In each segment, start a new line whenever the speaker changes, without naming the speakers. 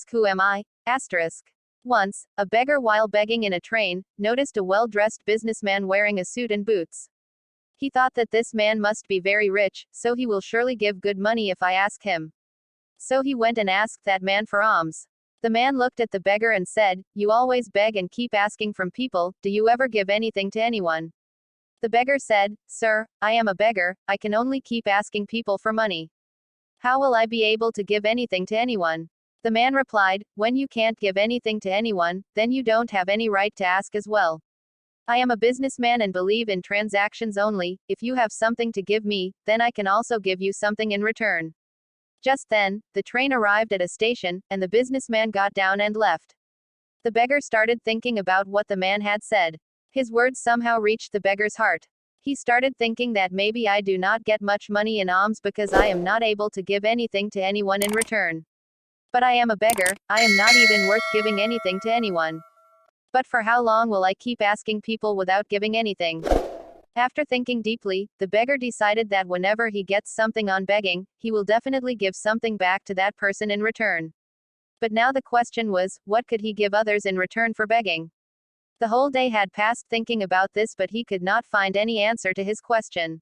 Who am I? Once, a beggar while begging in a train, noticed a well-dressed businessman wearing a suit and boots. He thought that this man must be very rich, so he will surely give good money if I ask him. So he went and asked that man for alms. The man looked at the beggar and said, "You always beg and keep asking from people, do you ever give anything to anyone?" The beggar said, "Sir, I am a beggar, I can only keep asking people for money. How will I be able to give anything to anyone?" The man replied, "When you can't give anything to anyone, then you don't have any right to ask as well. I am a businessman and believe in transactions only. If you have something to give me, then I can also give you something in return." Just then, the train arrived at a station, and the businessman got down and left. The beggar started thinking about what the man had said. His words somehow reached the beggar's heart. He started thinking that maybe I do not get much money in alms because I am not able to give anything to anyone in return. But I am a beggar, I am not even worth giving anything to anyone. But for how long will I keep asking people without giving anything? After thinking deeply, the beggar decided that whenever he gets something on begging, he will definitely give something back to that person in return. But now the question was, what could he give others in return for begging? The whole day had passed thinking about this, but he could not find any answer to his question.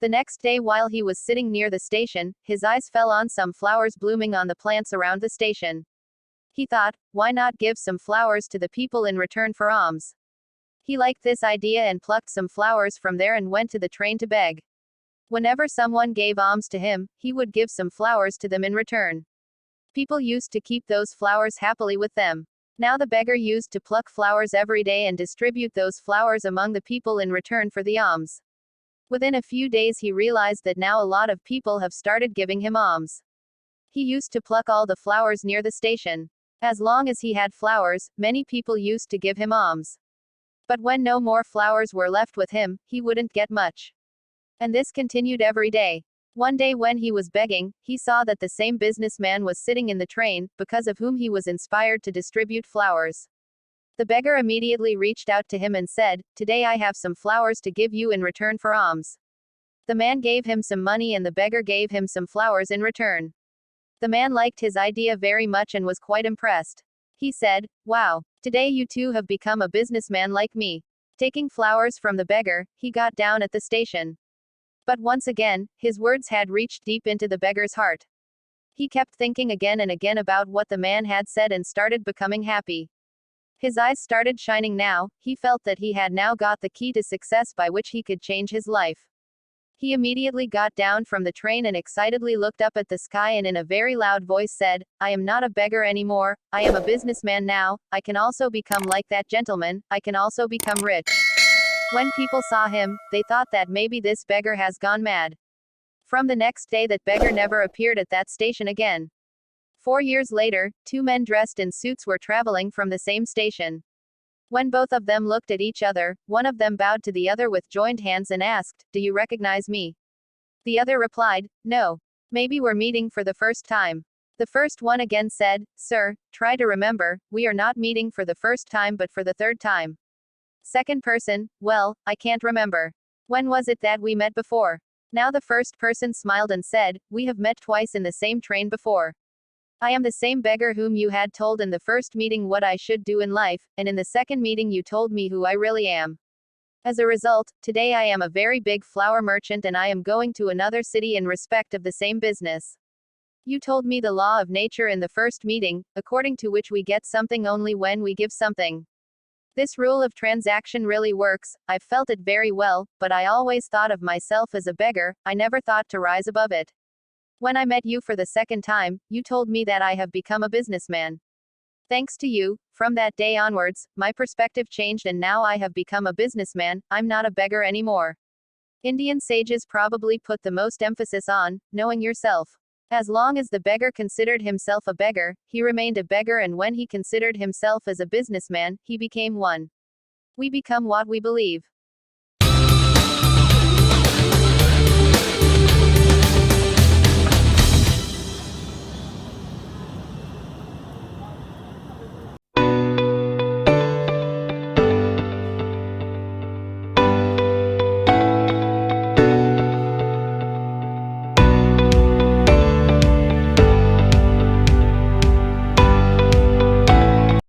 The next day, while he was sitting near the station, his eyes fell on some flowers blooming on the plants around the station. He thought, why not give some flowers to the people in return for alms? He liked this idea and plucked some flowers from there and went to the train to beg. Whenever someone gave alms to him, he would give some flowers to them in return. People used to keep those flowers happily with them. Now the beggar used to pluck flowers every day and distribute those flowers among the people in return for the alms. Within a few days he realized that now a lot of people have started giving him alms. He used to pluck all the flowers near the station. As long as he had flowers, many people used to give him alms. But when no more flowers were left with him, he wouldn't get much. And this continued every day. One day when he was begging, he saw that the same businessman was sitting in the train, because of whom he was inspired to distribute flowers. The beggar immediately reached out to him and said, "Today I have some flowers to give you in return for alms." The man gave him some money and the beggar gave him some flowers in return. The man liked his idea very much and was quite impressed. He said, "Wow, today you two have become a businessman like me." Taking flowers from the beggar, he got down at the station. But once again, his words had reached deep into the beggar's heart. He kept thinking again and again about what the man had said and started becoming happy. His eyes started shining now, he felt that he had now got the key to success by which he could change his life. He immediately got down from the train and excitedly looked up at the sky and in a very loud voice said, "I am not a beggar anymore, I am a businessman now, I can also become like that gentleman, I can also become rich." When people saw him, they thought that maybe this beggar has gone mad. From the next day that beggar never appeared at that station again. 4 years later, two men dressed in suits were traveling from the same station. When both of them looked at each other, one of them bowed to the other with joined hands and asked, "Do you recognize me?" The other replied, "No. Maybe we're meeting for the first time." The first one again said, "Sir, try to remember, we are not meeting for the first time but for the third time." Second person, "Well, I can't remember. When was it that we met before?" Now the first person smiled and said, "We have met twice in the same train before. I am the same beggar whom you had told in the first meeting what I should do in life, and in the second meeting you told me who I really am. As a result, today I am a very big flower merchant and I am going to another city in respect of the same business. You told me the law of nature in the first meeting, according to which we get something only when we give something. This rule of transaction really works, I've felt it very well, but I always thought of myself as a beggar, I never thought to rise above it. When I met you for the second time, you told me that I have become a businessman. Thanks to you, from that day onwards, my perspective changed and now I have become a businessman, I'm not a beggar anymore." Indian sages probably put the most emphasis on knowing yourself. As long as the beggar considered himself a beggar, he remained a beggar, and when he considered himself as a businessman, he became one. We become what we believe.